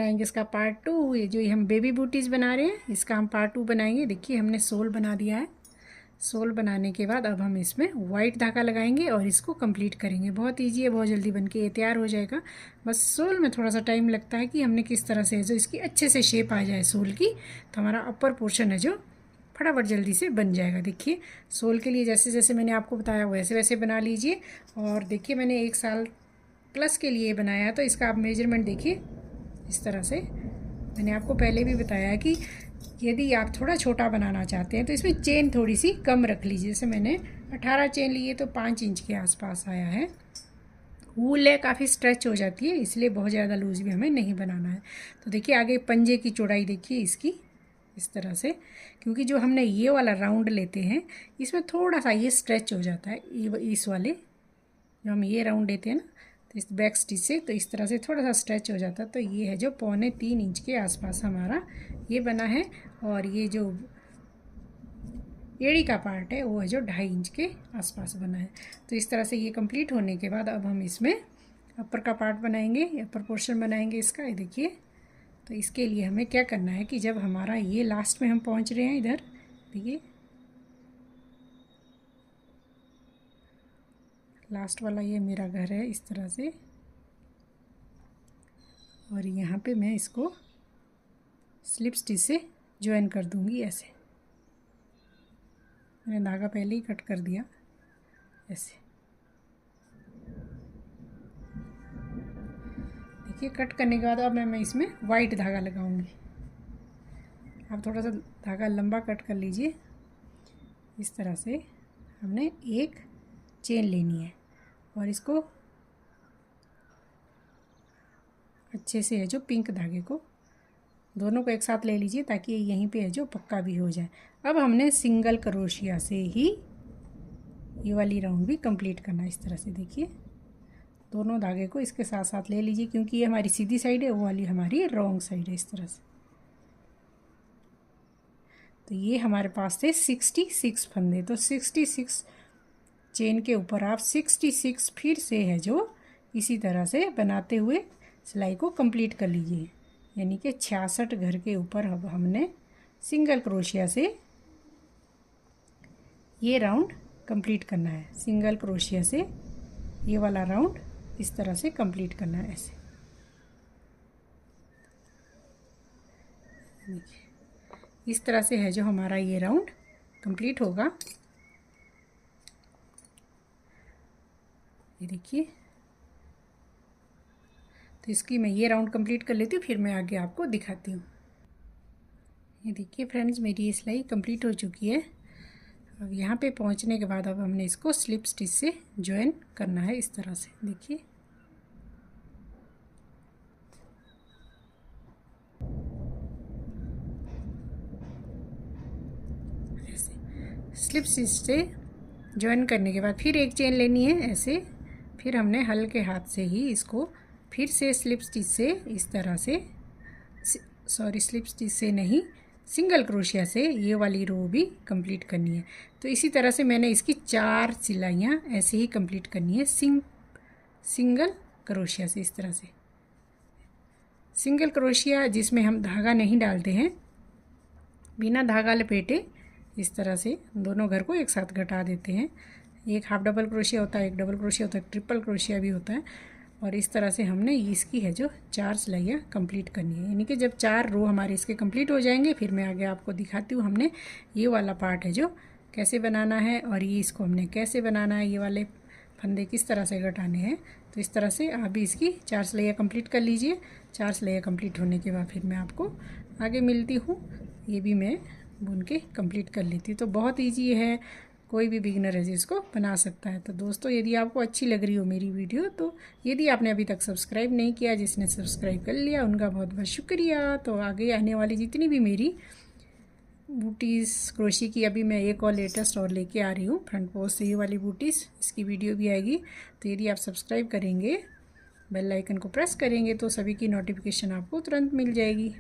बनाएंगे इसका पार्ट 2। ये जो हम बेबी बूटीज़ बना रहे हैं इसका हम पार्ट 2 बनाएंगे। देखिए हमने सोल बना दिया है। सोल बनाने के बाद अब हम इसमें वाइट धागा लगाएंगे और इसको कंप्लीट करेंगे। बहुत इजी है, बहुत जल्दी बनके ये तैयार हो जाएगा। बस सोल में थोड़ा सा टाइम लगता है कि हमने किस तरह से जो इसकी अच्छे से शेप आ जाए सोल की, तो हमारा अपर पोर्शन है जो फटाफट जल्दी से बन जाएगा। देखिए सोल के लिए जैसे जैसे मैंने आपको बताया वैसे वैसे बना लीजिए। और देखिए मैंने 1 साल प्लस के लिए बनाया है, तो इसका आप मेजरमेंट देखिए इस तरह से। मैंने आपको पहले भी बताया है कि यदि आप थोड़ा छोटा बनाना चाहते हैं तो इसमें चेन थोड़ी सी कम रख लीजिए। जैसे मैंने 18 चेन लिए तो 5 इंच के आसपास आया है। वूल है काफ़ी स्ट्रेच हो जाती है, इसलिए बहुत ज़्यादा लूज भी हमें नहीं बनाना है। तो देखिए आगे पंजे की चौड़ाई देखिए इसकी इस तरह से, क्योंकि जो हमने ये वाला राउंड लेते हैं इसमें थोड़ा सा ये स्ट्रेच हो जाता है। इस वाले जो हम ये राउंड लेते हैं ना, तो इस बैक स्टिच से तो इस तरह से थोड़ा सा स्ट्रेच हो जाता है। तो ये है जो 2.25 इंच के आसपास हमारा ये बना है। और ये जो एड़ी का पार्ट है वो है जो 2.5 इंच के आसपास बना है। तो इस तरह से ये कंप्लीट होने के बाद अब हम इसमें अपर का पार्ट बनाएंगे, अपर पोर्शन बनाएंगे इसका। ये देखिए, तो इसके लिए हमें क्या करना है कि जब हमारा ये लास्ट में हम पहुंच रहे हैं, इधर देखिए लास्ट वाला ये मेरा घर है इस तरह से, और यहाँ पे मैं इसको स्लिप स्टिच से ज्वाइन कर दूंगी। ऐसे मैंने धागा पहले ही कट कर दिया ऐसे। देखिए कट करने के बाद अब मैं इसमें वाइट धागा लगाऊंगी। आप थोड़ा सा धागा लंबा कट कर लीजिए। इस तरह से हमने एक चेन लेनी है और इसको अच्छे से है जो पिंक धागे को दोनों को एक साथ ले लीजिए ताकि यहीं पे है जो पक्का भी हो जाए। अब हमने सिंगल क्रोशिया से ही ये वाली राउंड भी कंप्लीट करना है। इस तरह से देखिए दोनों धागे को इसके साथ साथ ले लीजिए, क्योंकि ये हमारी सीधी साइड है, वो वाली हमारी रॉन्ग साइड है। इस तरह से तो ये हमारे पास थे 66 फंदे। तो 66 चेन के ऊपर आप 66 फिर से है जो इसी तरह से बनाते हुए सिलाई को कंप्लीट कर लीजिए। यानी कि 66 घर के ऊपर अब हमने सिंगल क्रोशिया से ये राउंड कंप्लीट करना है। सिंगल क्रोशिया से ये वाला राउंड इस तरह से कंप्लीट करना है। ऐसे इस तरह से है जो हमारा ये राउंड कंप्लीट होगा। ये देखिए, तो इसकी मैं ये राउंड कंप्लीट कर लेती हूँ, फिर मैं आगे आपको दिखाती हूँ। ये देखिए फ्रेंड्स, मेरी ये सिलाई कंप्लीट हो चुकी है। अब यहाँ पे पहुँचने के बाद अब हमने इसको स्लिप स्टिच से ज्वाइन करना है। इस तरह से देखिए ऐसे स्लिप स्टिच से ज्वाइन करने के बाद फिर एक चेन लेनी है ऐसे। फिर हमने हल्के हाथ से ही इसको फिर से स्लिप स्टिच से इस तरह से, सॉरी स्लिप स्टिच से नहीं, सिंगल क्रोशिया से ये वाली रो भी कंप्लीट करनी है। तो इसी तरह से मैंने इसकी 4 सिलाइयाँ ऐसे ही कंप्लीट करनी है सिंगल क्रोशिया से। इस तरह से सिंगल क्रोशिया जिसमें हम धागा नहीं डालते हैं, बिना धागा लपेटे इस तरह से दोनों घर को एक साथ घटा देते हैं। एक हाफ डबल क्रोशिया होता है, एक डबल क्रोशिया होता है, ट्रिपल क्रोशिया भी होता है। और इस तरह से हमने इसकी है जो 4 सिलाइयाँ कंप्लीट करनी है। यानी कि जब 4 रो हमारे इसके कंप्लीट हो जाएंगे फिर मैं आगे आपको दिखाती हूँ हमने ये वाला पार्ट है जो कैसे बनाना है, और ये इसको हमने कैसे बनाना है, ये वाले फंदे किस तरह से घटाने हैं। तो इस तरह से आप भी इसकी 4 सिलाइयाँ कंप्लीट कर लीजिए। 4 सिलाइयाँ कंप्लीट होने के बाद फिर मैं आपको आगे मिलती हूँ। ये भी मैं बुन के कंप्लीट कर लेती हूँ। तो बहुत ईजी है, कोई भी बिगिनर है जिसको बना सकता है। तो दोस्तों यदि आपको अच्छी लग रही हो मेरी वीडियो, तो यदि आपने अभी तक सब्सक्राइब नहीं किया, जिसने सब्सक्राइब कर लिया उनका बहुत बहुत शुक्रिया। तो आगे आने वाली जितनी भी मेरी बूटीज़ क्रोशी की, अभी मैं एक और लेटेस्ट और लेके आ रही हूँ फ्रंट पोस्ट से ये वाली बूटीज़, इसकी वीडियो भी आएगी। तो यदि आप सब्सक्राइब करेंगे, बेल आइकन को प्रेस करेंगे तो सभी की नोटिफिकेशन आपको तुरंत मिल जाएगी।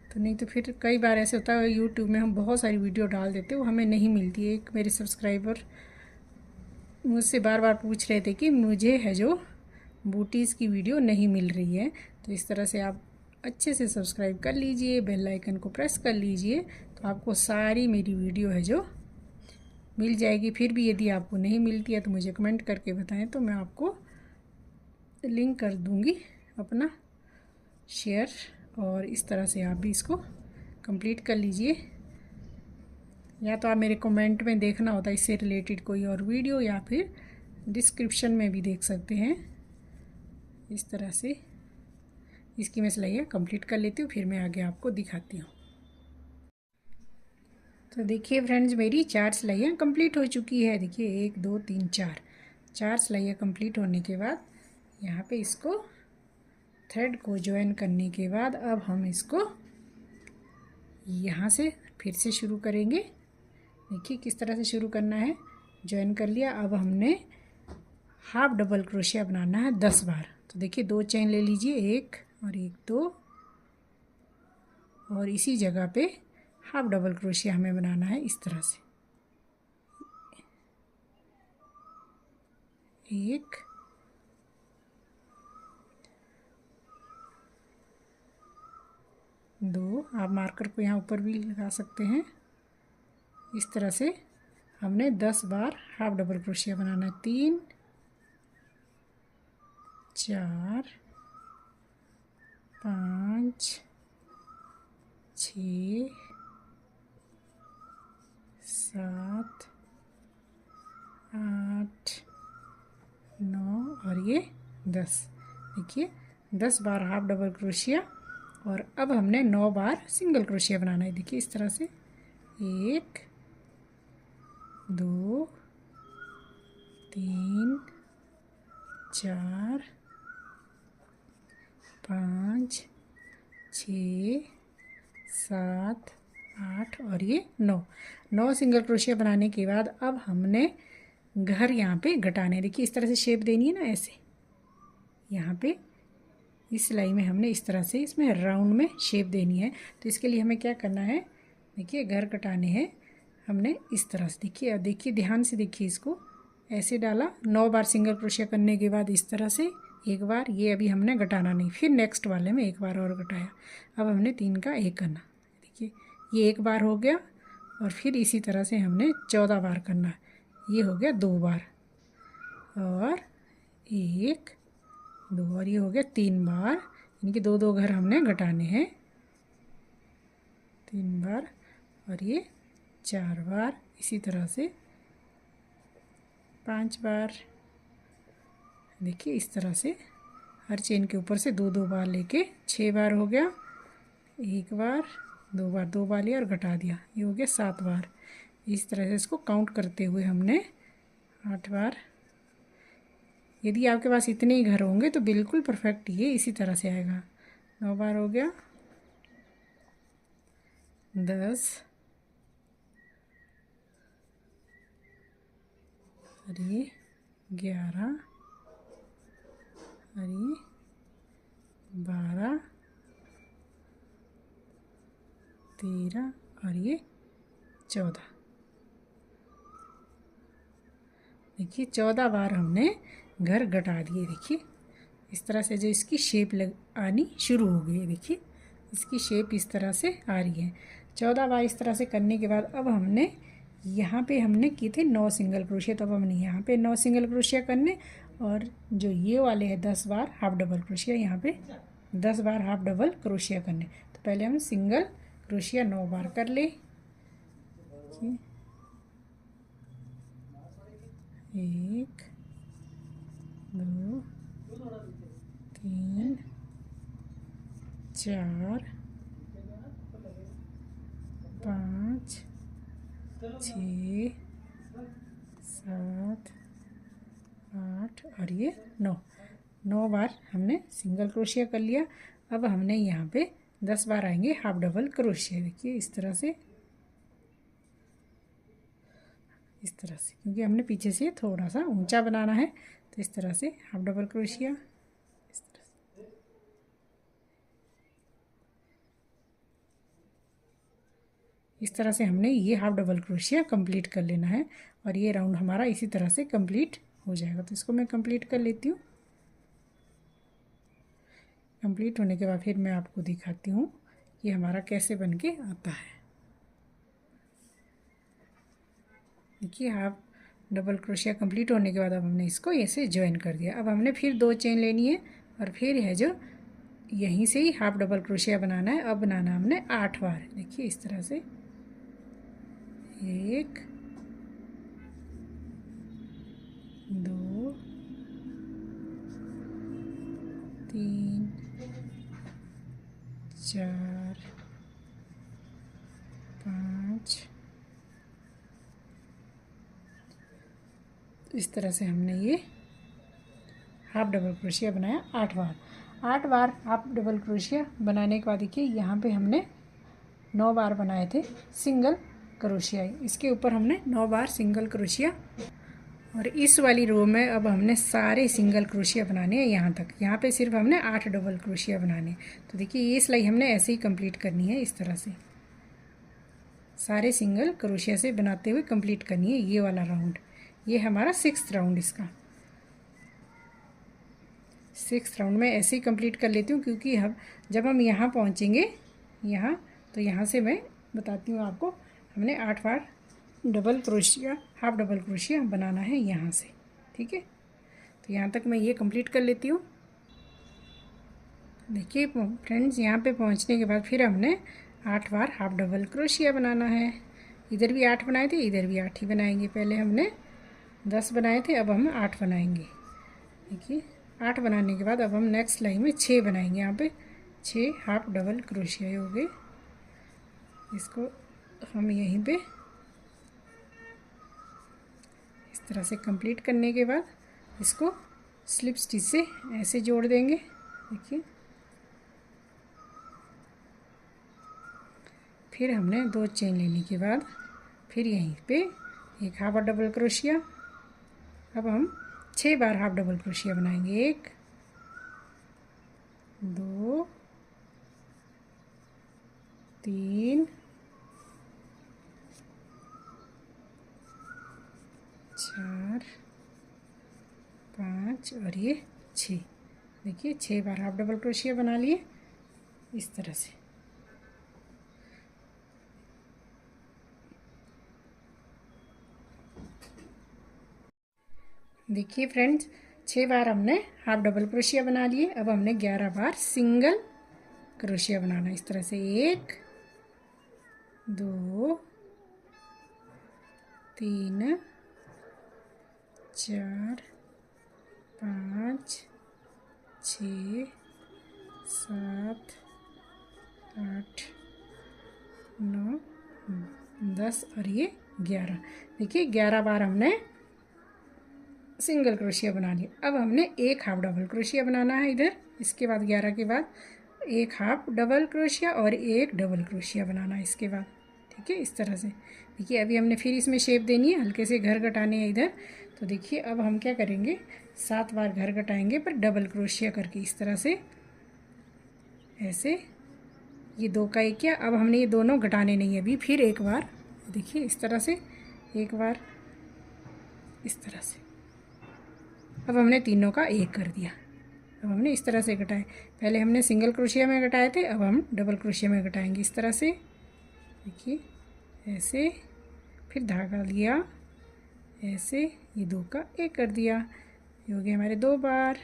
तो नहीं तो फिर कई बार ऐसे होता है यूट्यूब में हम बहुत सारी वीडियो डाल देते हैं, वो हमें नहीं मिलती है। एक मेरे सब्सक्राइबर मुझसे बार बार पूछ रहे थे कि मुझे है जो बूटीज़ की वीडियो नहीं मिल रही है। तो इस तरह से आप अच्छे से सब्सक्राइब कर लीजिए, बेल आइकन को प्रेस कर लीजिए, तो आपको सारी मेरी वीडियो है जो मिल जाएगी। फिर भी यदि आपको नहीं मिलती है तो मुझे कमेंट करके बताएं, तो मैं आपको लिंक कर दूंगी अपना शेयर, और इस तरह से आप भी इसको कंप्लीट कर लीजिए। या तो आप मेरे कमेंट में देखना होता है इससे रिलेटेड कोई और वीडियो, या फिर डिस्क्रिप्शन में भी देख सकते हैं। इस तरह से इसकी मैं सिलाइयाँ कंप्लीट कर लेती हूँ, फिर मैं आगे आपको दिखाती हूँ। तो देखिए फ्रेंड्स, मेरी 4 सिलाइयाँ कंप्लीट हो चुकी है। देखिए 1 2 3 4 सिलाइयाँ कंप्लीट होने के बाद यहाँ पे इसको थ्रेड को ज्वाइन करने के बाद अब हम इसको यहाँ से फिर से शुरू करेंगे। देखिए किस तरह से शुरू करना है। ज्वाइन कर लिया, अब हमने हाफ डबल क्रोशिया बनाना है 10 बार। तो देखिए 2 चेन ले लीजिए, 1 और 1 2, और इसी जगह पे हाफ डबल क्रोशिया हमें बनाना है इस तरह से। 1 2, आप मार्कर को यहाँ ऊपर भी लगा सकते हैं। इस तरह से हमने 10 बार हाफ डबल क्रोशिया बनाना है। 3 4 5 6 7 8 9 और ये 10। देखिए 10 बार हाफ डबल क्रोशिया, और अब हमने 9 बार सिंगल क्रोशिया बनाना है। देखिए इस तरह से 1 2 3 4 5 6 7 8 और ये 9 सिंगल क्रोशिया बनाने के बाद अब हमने घर यहाँ पे घटाने। देखिए इस तरह से शेप देनी है ना, ऐसे यहाँ पे इस सिलाई में हमने इस तरह से इसमें राउंड में शेप देनी है। तो इसके लिए हमें क्या करना है, देखिए घर कटाने हैं हमने इस तरह से। देखिए अब देखिए ध्यान से देखिए, इसको ऐसे डाला, 9 बार सिंगल क्रोशिया करने के बाद इस तरह से एक बार, ये अभी हमने घटाना नहीं, फिर नेक्स्ट वाले में एक बार और घटाया। अब हमने 3 का 1 करना। देखिए ये एक बार हो गया, और फिर इसी तरह से हमने 14 बार करना है। ये हो गया 2 बार, और 1 2, और ये हो गया 3 बार। इनके 2 घर हमने घटाने हैं, 3 बार, और ये 4 बार। इसी तरह से 5 बार। देखिए इस तरह से हर चेन के ऊपर से 2 बार लेके 6 बार हो गया। 1 बार 2 बार लिया और घटा दिया, ये हो गया 7 बार। इस तरह से इसको काउंट करते हुए हमने 8 बार। यदि आपके पास इतने ही घर होंगे तो बिल्कुल परफेक्ट ये इसी तरह से आएगा। 9 बार हो गया, 10, और ये 11, और ये 12, 13, और ये 14। देखिए 14 बार हमने घर घटा दिए। देखिए इस तरह से जो इसकी शेप आनी शुरू हो गई है। देखिए इसकी शेप इस तरह से आ रही है। 14 बार इस तरह से करने के बाद अब हमने यहाँ पे हमने किए थे 9 सिंगल क्रोशिया, तो अब हमने यहाँ पे 9 सिंगल क्रोशिया करने, और जो ये वाले हैं 10 बार हाफ डबल क्रोशिया, यहाँ पे 10 बार हाफ डबल क्रोशिया करने। तो पहले हम सिंगल क्रोशिया 9 बार कर ले। 1 2 3 4 5 6 7 8 और ये 9 बार हमने सिंगल क्रोशिया कर लिया। अब हमने यहाँ पे 10 बार आएंगे हाफ डबल क्रोशिया। देखिए इस तरह से, क्योंकि हमने पीछे से थोड़ा सा ऊंचा बनाना है, तो इस तरह से हाफ डबल क्रोशिया। इस तरह से हमने ये हाफ डबल क्रोशिया कंप्लीट कर लेना है, और ये राउंड हमारा इसी तरह से कंप्लीट हो जाएगा। तो इसको मैं कंप्लीट कर लेती हूँ। कंप्लीट होने के बाद फिर मैं आपको दिखाती हूँ कि हमारा कैसे बन के आता है। देखिए हाफ डबल क्रोशिया कंप्लीट होने के बाद अब हमने इसको ऐसे ज्वाइन कर दिया। अब हमने फिर 2 चेन लेनी है और फिर है जो यहीं से ही हाफ डबल क्रोशिया बनाना है। अब बनाना हमने 8 बार। देखिए इस तरह से 1 2 3 4 5। इस तरह से हमने ये हाफ डबल क्रोशिया बनाया 8 बार। 8 बार हाफ डबल क्रोशिया बनाने के बाद देखिए यहाँ पे हमने 9 बार बनाए थे सिंगल क्रोशिया। इसके ऊपर हमने 9 बार सिंगल क्रोशिया और इस वाली रो में अब हमने सारे सिंगल क्रोशिया बनाने हैं यहाँ तक। यहाँ पे सिर्फ हमने 8 डबल क्रोशिया बनाने हैं। तो देखिए ये सिलाई हमने ऐसे ही कंप्लीट करनी है। इस तरह से सारे सिंगल क्रोशिया से बनाते हुए कंप्लीट करनी है ये वाला राउंड। ये हमारा 6th राउंड इसका। 6th राउंड में ऐसे ही कंप्लीट कर लेती हूँ क्योंकि हम जब हम यहाँ पहुँचेंगे यहाँ तो यहाँ से मैं बताती हूँ आपको हमने 8 बार double crochet half double crochet बनाना है यहाँ से। ठीक है, तो यहाँ तक मैं ये कंप्लीट कर लेती हूँ। देखिए फ्रेंड्स यहाँ पे पहुँचने के बाद फिर हमने 8 बार हाफ डबल क्रोशिया बनाना है। इधर भी 8 बनाए थे, इधर भी 8 ही बनाएंगे। पहले हमने 10 बनाए थे, अब हम 8 बनाएंगे। देखिए 8 बनाने के बाद अब हम नेक्स्ट लाइन में 6 बनाएंगे। यहाँ पे 6 हाफ डबल क्रोशिया हो गए। इसको हम यहीं पे इस तरह से कंप्लीट करने के बाद इसको स्लिप स्टिच से ऐसे जोड़ देंगे। देखिए फिर हमने 2 चेन लेने के बाद फिर यहीं पे एक हाफ डबल क्रोशिया। अब हम 6 बार हाफ डबल क्रोशिया बनाएंगे। 1 2 3 4 5 और ये 6। देखिए 6 बार हाफ डबल क्रोशिया बना लिए इस तरह से। देखिए फ्रेंड्स 6 बार हमने हाफ डबल क्रोशिया बना लिए। अब हमने 11 बार सिंगल क्रोशिया बनाना। इस तरह से 1 2 3 4 5 6 7 8 9 10 और ये 11। देखिए 11 बार हमने सिंगल क्रोशिया बना लिया। अब हमने एक हाफ डबल क्रोशिया बनाना है इधर। इसके बाद 11 के बाद एक हाफ डबल क्रोशिया और एक डबल क्रोशिया बनाना है इसके बाद। ठीक है, इस तरह से। देखिए अभी हमने फिर इसमें शेप देनी है, हल्के से घर घटाने हैं इधर। तो देखिए अब हम क्या करेंगे 7 बार घर घटाएंगे पर डबल क्रोशिया करके इस तरह से ऐसे। ये 2 का 1 किया। अब हमने ये दोनों घटाने नहीं है अभी। फिर एक बार देखिए इस तरह से एक बार इस तरह से। अब हमने तीनों का 1 कर दिया। अब हमने इस तरह से घटाए। पहले हमने सिंगल क्रोशिया में घटाए थे, अब हम डबल क्रोशिया में घटाएंगे इस तरह से। देखिए ऐसे, फिर धागा लिया ऐसे, ये 2 का 1 कर दिया। ये हो गए हमारे 2 बार।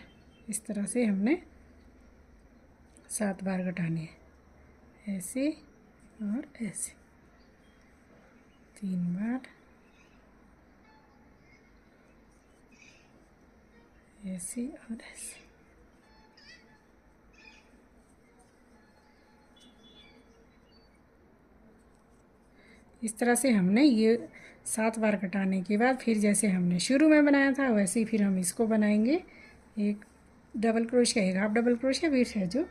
इस तरह से हमने 7 बार घटाने हैं, ऐसे और ऐसे 3 बार, ऐसे और ऐसे। इस तरह से हमने ये 7 बार घटाने के बाद फिर जैसे हमने शुरू में बनाया था वैसे ही फिर हम इसको बनाएंगे। एक डबल क्रोशिया, एक हाफ डबल क्रोशिया, फिर है जो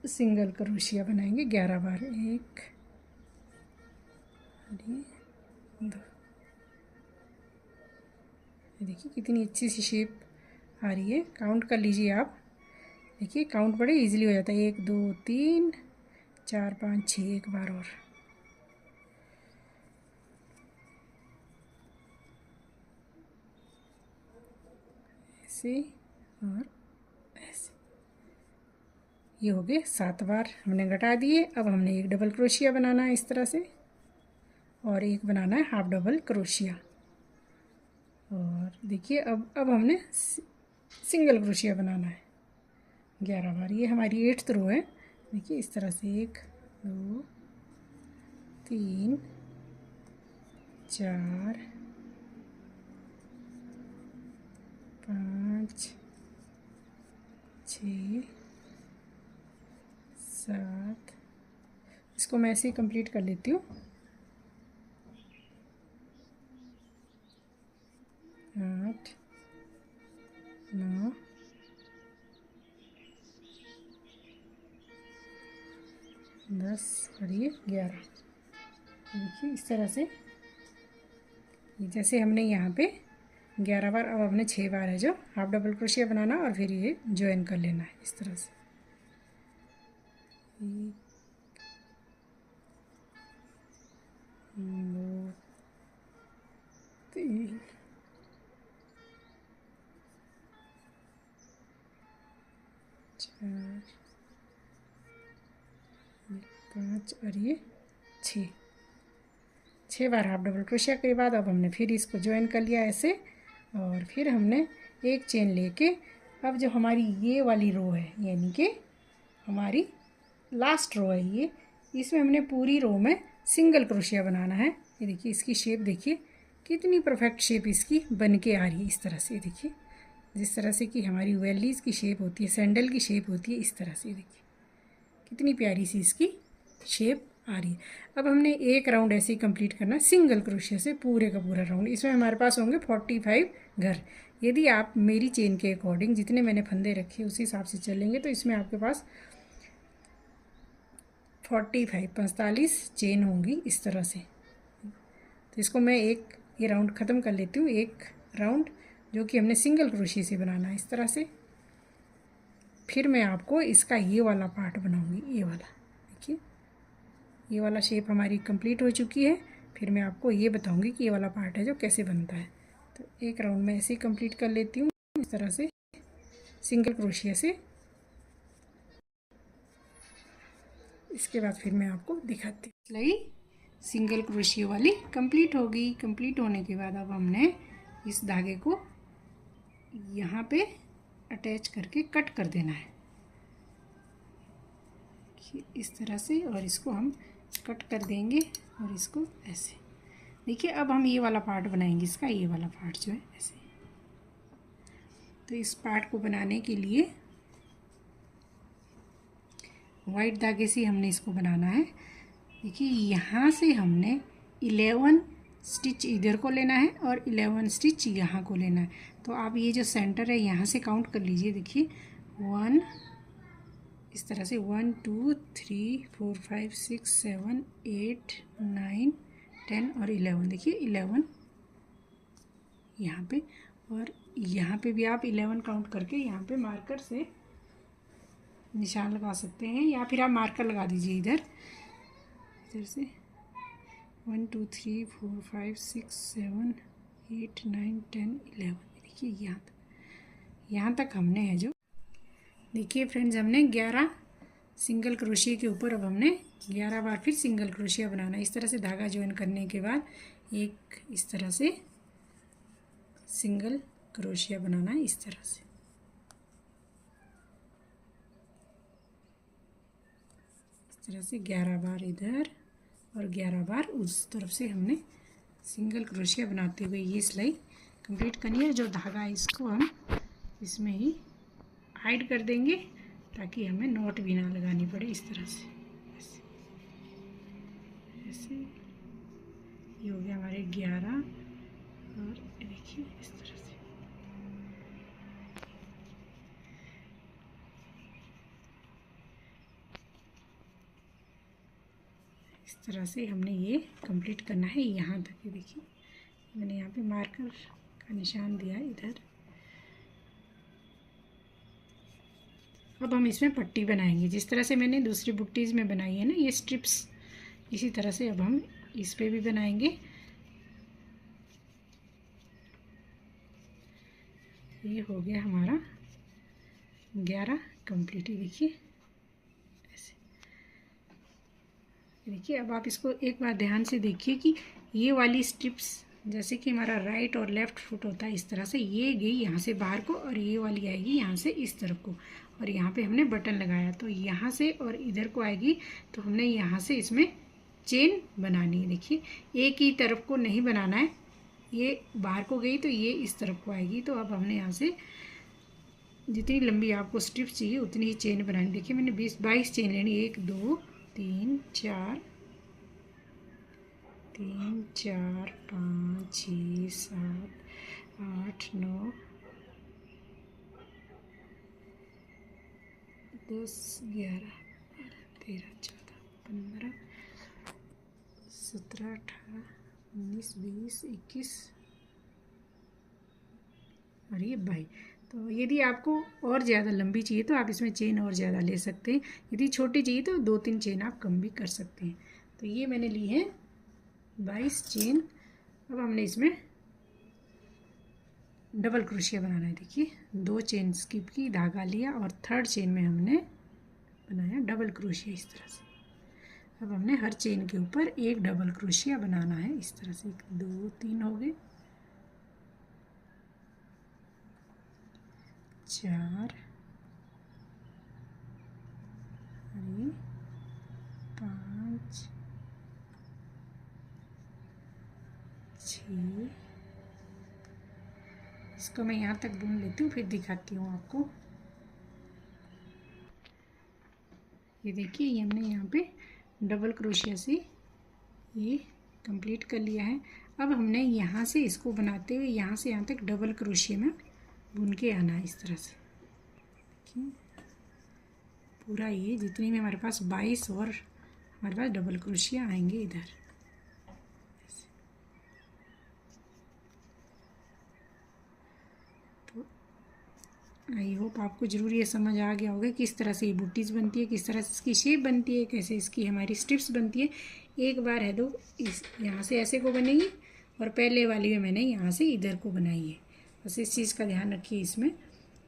सिंगल क्रोशिया बनाएंगे 11 बार। 1 2। देखिए कितनी अच्छी सी शेप आ रही है। काउंट कर लीजिए आप। देखिए काउंट बड़े इजीली हो जाता है। 1 2 3 4 5 6। एक बार और ऐसे और ऐसे। ये हो गए 7 बार हमने घटा दिए। अब हमने एक डबल क्रोशिया बनाना है इस तरह से, और एक बनाना है हाफ डबल क्रोशिया। और देखिए अब हमने सिंगल क्रोशिया बनाना है 11 बार। ये हमारी 8th रो है। देखिए इस तरह से 1 2 3 4 5 6 7, इसको मैं ऐसे ही कंप्लीट कर लेती हूँ। 8 9 10 और ये 11। देखिए इस तरह से, जैसे हमने यहाँ पे 11 बार, अब हमने 6 बार है जो हाफ डबल क्रोशिया बनाना और फिर ये ज्वाइन कर लेना है इस तरह से। 1 2 3 4 5 और ये 6 बार हाफ डबल क्रोशिया के बाद अब हमने फिर इसको ज्वाइन कर लिया ऐसे। और फिर हमने एक चेन लेके, अब जो हमारी ये वाली रो है, यानी कि हमारी लास्ट रो है ये, इसमें हमने पूरी रो में सिंगल क्रोशिया बनाना है। ये देखिए इसकी शेप देखिए कितनी परफेक्ट शेप इसकी बन के आ रही है इस तरह से। देखिए जिस तरह से कि हमारी वेलीज की शेप होती है, सैंडल की शेप होती है, इस तरह से देखिए कितनी प्यारी सी इसकी शेप आ रही है। अब हमने एक राउंड ऐसे ही कंप्लीट करना है सिंगल क्रोशिया से, पूरे का पूरा राउंड। इसमें हमारे पास होंगे 45 घर। यदि आप मेरी चेन के अकॉर्डिंग जितने मैंने फंदे रखे उसी हिसाब से चलेंगे तो इसमें आपके पास 45 चेन होंगी इस तरह से। तो इसको मैं ये राउंड ख़त्म कर लेती हूँ, एक राउंड जो कि हमने सिंगल क्रोशिया से बनाना है इस तरह से। फिर मैं आपको इसका ये वाला पार्ट बनाऊंगी, ये वाला। देखिए ये वाला शेप हमारी कंप्लीट हो चुकी है। फिर मैं आपको ये बताऊंगी कि ये वाला पार्ट है जो कैसे बनता है। तो एक राउंड में ऐसे ही कंप्लीट कर लेती हूँ इस तरह से सिंगल क्रोशिया से। इसके बाद फिर मैं आपको दिखाती हूँ। सिलाई सिंगल क्रोशिया वाली कंप्लीट हो गई। कंप्लीट होने के बाद अब हमने इस धागे को यहाँ पे अटैच करके कट कर देना है इस तरह से, और इसको हम कट कर देंगे और इसको ऐसे। देखिए अब हम ये वाला पार्ट बनाएंगे इसका, ये वाला पार्ट जो है ऐसे। तो इस पार्ट को बनाने के लिए वाइट धागे से हमने इसको बनाना है। देखिए यहाँ से हमने 11 स्टिच इधर को लेना है और 11 स्टिच यहाँ को लेना है। तो आप ये जो सेंटर है यहाँ से काउंट कर लीजिए। देखिए 1, इस तरह से 1 2 3 4 5 6 7 8 9 10 और 11। देखिए 11 यहाँ पे, और यहाँ पे भी आप 11 काउंट करके यहाँ पे मार्कर से निशान लगा सकते हैं, या फिर आप मार्कर लगा दीजिए इधर से। 1 2 3 4 5 6 7 8 9 10 11। देखिए यहाँ तक हमने है जो। देखिए फ्रेंड्स हमने 11 सिंगल क्रोशिया के ऊपर अब हमने 11 बार फिर सिंगल क्रोशिया बनाना है। इस तरह से धागा ज्वाइन करने के बाद एक इस तरह से सिंगल क्रोशिया बनाना है इस तरह से। इस तरह से 11 बार इधर और 11 बार उस तरफ से हमने सिंगल क्रोशिया बनाते हुए ये सिलाई कंप्लीट करनी है। जो धागा है इसको हम इसमें ही हाइड कर देंगे ताकि हमें नॉट भी ना लगानी पड़े। इस तरह से ऐसे ये हो गया हमारे 11, और देखिए इस तरह से। इस तरह से हमने ये कंप्लीट करना है यहाँ तक। ये देखिए मैंने यहाँ पे मार्कर का निशान दिया है इधर। अब हम इसमें पट्टी बनाएंगे जिस तरह से मैंने दूसरी बुकटीज़ में बनाई है ना ये स्ट्रिप्स, इसी तरह से अब हम इस पे भी बनाएंगे। ये हो गया हमारा 11 कंप्लीट। देखिए देखिए अब आप इसको एक बार ध्यान से देखिए कि ये वाली स्ट्रिप्स, जैसे कि हमारा राइट और लेफ़्ट फुट होता है इस तरह से, ये गई यहाँ से बाहर को और ये वाली आएगी यहाँ से इस तरफ को, और यहाँ पे हमने बटन लगाया तो यहाँ से और इधर को आएगी, तो हमने यहाँ से इसमें चेन बनानी है। देखिए एक ही तरफ को नहीं बनाना है, ये बाहर को गई तो ये इस तरफ को आएगी। तो अब हमने यहाँ से जितनी लंबी आपको स्ट्रिप्स चाहिए उतनी ही चेन बनानी। देखिए मैंने 22 चेन लेनी, 1 2 3 4 3 4 5 6 7 8 9 10 11 13 14 15 17 18 19 20 21 और ये 22। तो यदि आपको और ज़्यादा लंबी चाहिए तो आप इसमें चेन और ज़्यादा ले सकते हैं, यदि छोटी चाहिए तो 2-3 चेन आप कम भी कर सकते हैं। तो ये मैंने ली है 22 चेन। अब हमने इसमें डबल क्रोशिया बनाना है। देखिए 2 चेन स्किप की, धागा लिया और 3rd चेन में हमने बनाया डबल क्रोशिया इस तरह से। अब हमने हर चेन के ऊपर एक डबल क्रोशिया बनाना है इस तरह से। 1 2 3 हो गए, 4 5 6। इसको मैं यहाँ तक बुन लेती हूँ, फिर दिखाती हूँ आपको। ये देखिए ये हमने यहाँ पे डबल क्रोशिया से ये कंप्लीट कर लिया है। अब हमने यहाँ से इसको बनाते हुए यहाँ से यहाँ तक डबल क्रोशिया में बुन के आना है इस तरह से। देखिए पूरा ये जितनी में हमारे पास 22 और हमारे पास डबल क्रोशिया आएंगे इधर। आई होप आपको ज़रूर ये समझ आ गया होगा किस तरह से ये बूटीज़ बनती है, किस तरह से इसकी शेप बनती है, कैसे इसकी हमारी स्ट्रिप्स बनती है। एक बार है तो इस यहाँ से ऐसे को बनेगी और पहले वाली में मैंने यहाँ से इधर को बनाई है। बस इस चीज़ का ध्यान रखिए इसमें।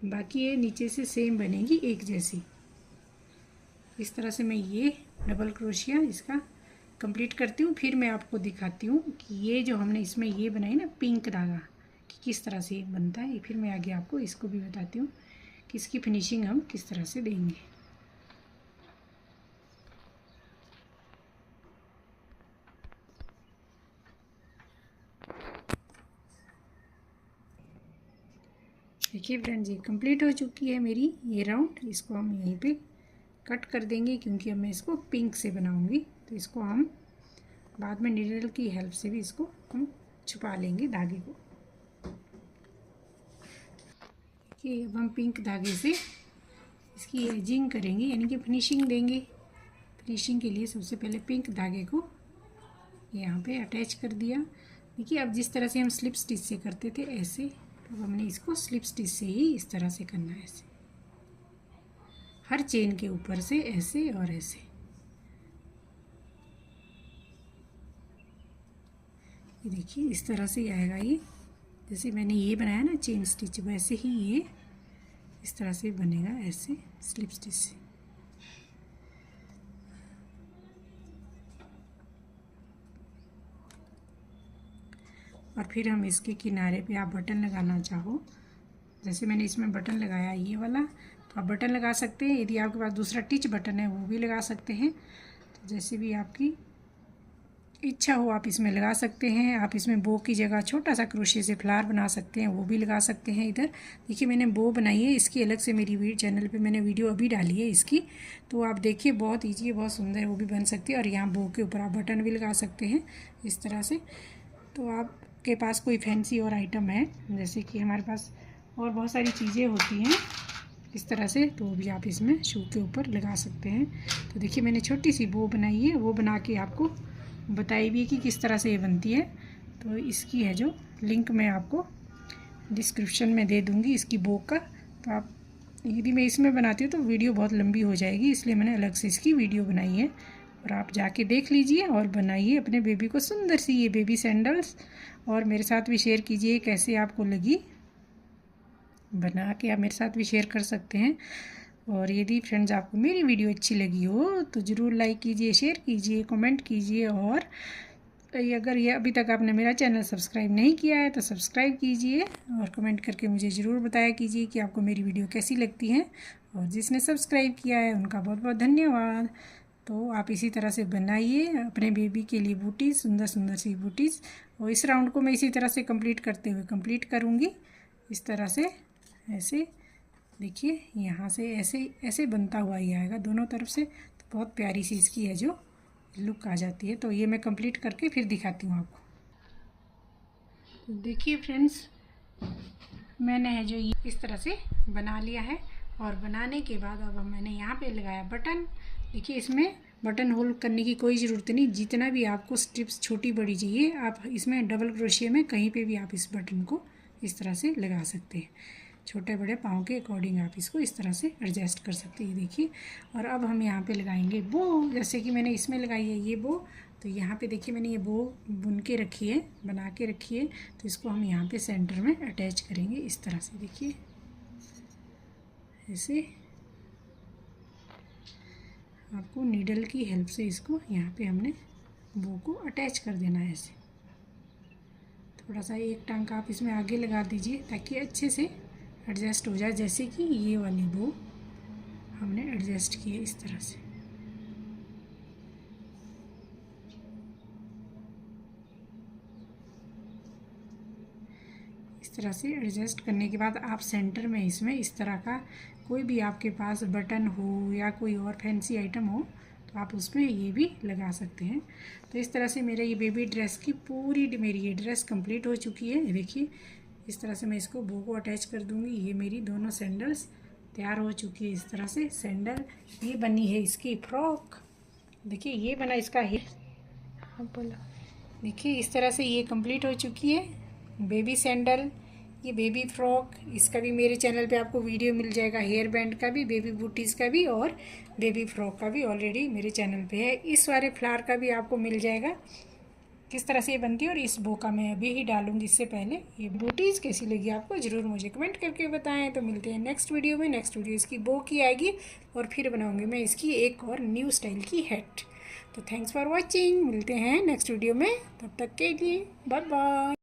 बाकी ये नीचे से सेम बनेगी एक जैसी। इस तरह से मैं ये डबल क्रोशिया इसका कंप्लीट करती हूँ। फिर मैं आपको दिखाती हूँ कि ये जो हमने इसमें ये बनाई ना पिंक धागा, कि किस तरह से बनता है। फिर मैं आगे आपको इसको भी बताती हूँ कि इसकी फिनिशिंग हम किस तरह से देंगे। देखिए फ्रेंड्स ये कंप्लीट हो चुकी है मेरी ये राउंड। इसको हम यहीं पे कट कर देंगे क्योंकि अब मैं इसको पिंक से बनाऊंगी। तो इसको हम बाद में नीडल की हेल्प से भी इसको हम छुपा लेंगे धागे को। कि अब हम पिंक धागे से इसकी एजिंग करेंगे, यानी कि फिनिशिंग देंगे। फिनिशिंग के लिए सबसे पहले पिंक धागे को यहाँ पे अटैच कर दिया। देखिए अब जिस तरह से हम स्लिप स्टिच से करते थे ऐसे, तो हमने इसको स्लिप स्टिच से ही इस तरह से करना है। ऐसे हर चेन के ऊपर से ऐसे और ऐसे। ये देखिए इस तरह से आएगा ये। जैसे मैंने ये बनाया ना चेन स्टिच, वैसे ही ये इस तरह से बनेगा ऐसे स्लिप स्टिच से। और फिर हम इसके किनारे पे आप बटन लगाना चाहो, जैसे मैंने इसमें बटन लगाया ये वाला, तो आप बटन लगा सकते हैं। यदि आपके पास दूसरा टिच बटन है वो भी लगा सकते हैं। तो जैसे भी आपकी इच्छा हो आप इसमें लगा सकते हैं। आप इसमें बो की जगह छोटा सा क्रोशिया से फ्लावर बना सकते हैं, वो भी लगा सकते हैं इधर। देखिए मैंने बो बनाई है, इसकी अलग से मेरी चैनल पे मैंने वीडियो अभी डाली है इसकी, तो आप देखिए बहुत ईजी है, बहुत सुंदर है, वो भी बन सकती है। और यहाँ बो के ऊपर आप बटन भी लगा सकते हैं इस तरह से। तो आपके पास कोई फैंसी और आइटम है, जैसे कि हमारे पास और बहुत सारी चीज़ें होती हैं इस तरह से, तो भी आप इसमें शू के ऊपर लगा सकते हैं। तो देखिए मैंने छोटी सी बो बनाई है, वो बना के आपको बताई भी है कि किस तरह से ये बनती है। तो इसकी है जो लिंक मैं आपको डिस्क्रिप्शन में दे दूँगी इसकी बो का। तो आप यदि मैं इसमें बनाती हूँ तो वीडियो बहुत लंबी हो जाएगी, इसलिए मैंने अलग से इसकी वीडियो बनाई है। और आप जाके देख लीजिए और बनाइए अपने बेबी को सुंदर सी ये बेबी सैंडल्स। और मेरे साथ भी शेयर कीजिए कैसे आपको लगी, बना के आप मेरे साथ भी शेयर कर सकते हैं। और यदि फ्रेंड्स आपको मेरी वीडियो अच्छी लगी हो तो ज़रूर लाइक कीजिए, शेयर कीजिए, कमेंट कीजिए। और अगर ये अभी तक आपने मेरा चैनल सब्सक्राइब नहीं किया है तो सब्सक्राइब कीजिए और कमेंट करके मुझे ज़रूर बताया कीजिए कि आपको मेरी वीडियो कैसी लगती है। और जिसने सब्सक्राइब किया है उनका बहुत बहुत धन्यवाद। तो आप इसी तरह से बनाइए अपने बेबी के लिए बूटीज़, सुंदर सुंदर सी बूटीज़। और इस राउंड को मैं इसी तरह से कंप्लीट करते हुए कंप्लीट करूँगी। इस तरह से ऐसे देखिए, यहाँ से ऐसे ऐसे बनता हुआ ही आएगा दोनों तरफ से। तो बहुत प्यारी सी इसकी है जो लुक आ जाती है। तो ये मैं कंप्लीट करके फिर दिखाती हूँ आपको। तो देखिए फ्रेंड्स, मैंने है जो ये इस तरह से बना लिया है। और बनाने के बाद अब मैंने यहाँ पे लगाया बटन। देखिए, इसमें बटन होल करने की कोई ज़रूरत नहीं। जितना भी आपको स्ट्रिप्स छोटी बड़ी चाहिए आप इसमें डबल क्रोशिया में कहीं पे भी आप इस बटन को इस तरह से लगा सकते हैं। छोटे बड़े पाँव के अकॉर्डिंग आप इसको इस तरह से एडजस्ट कर सकते हैं। देखिए, और अब हम यहाँ पे लगाएंगे बो। जैसे कि मैंने इसमें लगाई है ये बो, तो यहाँ पे देखिए मैंने ये बो बुन के रखी है, बना के रखी है। तो इसको हम यहाँ पे सेंटर में अटैच करेंगे इस तरह से। देखिए ऐसे आपको नीडल की हेल्प से इसको यहाँ पे हमने बो को अटैच कर देना है। ऐसे थोड़ा सा एक टांग आप इसमें आगे लगा दीजिए ताकि अच्छे से एडजस्ट हो जाए। जैसे कि ये वाली बो हमने एडजस्ट की है इस तरह से। इस तरह से एडजस्ट करने के बाद आप सेंटर में इसमें इस तरह का कोई भी आपके पास बटन हो या कोई और फैंसी आइटम हो तो आप उसमें ये भी लगा सकते हैं। तो इस तरह से मेरा ये बेबी ड्रेस की पूरी मेरी ये ड्रेस कंप्लीट हो चुकी है। देखिए, इस तरह से मैं इसको बो को अटैच कर दूंगी। ये मेरी दोनों सैंडल्स तैयार हो चुकी है। इस तरह से सैंडल ये बनी है इसकी फ्रॉक। देखिए, ये बना इसका है। हाँ बोला। देखिए, इस तरह से ये कंप्लीट हो चुकी है बेबी सैंडल, ये बेबी फ्रॉक। इसका भी मेरे चैनल पे आपको वीडियो मिल जाएगा, हेयर बैंड का भी, बेबी बूटीज़ का भी और बेबी फ्रॉक का भी ऑलरेडी मेरे चैनल पे है। इस वाले फ्लावर का भी आपको मिल जाएगा किस तरह से ये बनती है। और इस बो का मैं अभी ही डालूंगी। इससे पहले ये बूटीज़ कैसी लगी आपको ज़रूर मुझे कमेंट करके बताएं। तो मिलते हैं नेक्स्ट वीडियो में। नेक्स्ट वीडियो इसकी बो की आएगी और फिर बनाऊंगी मैं इसकी एक और न्यू स्टाइल की हेड। तो थैंक्स फॉर वॉचिंग। मिलते हैं नेक्स्ट वीडियो में, तब तक के लिए बाय बाय।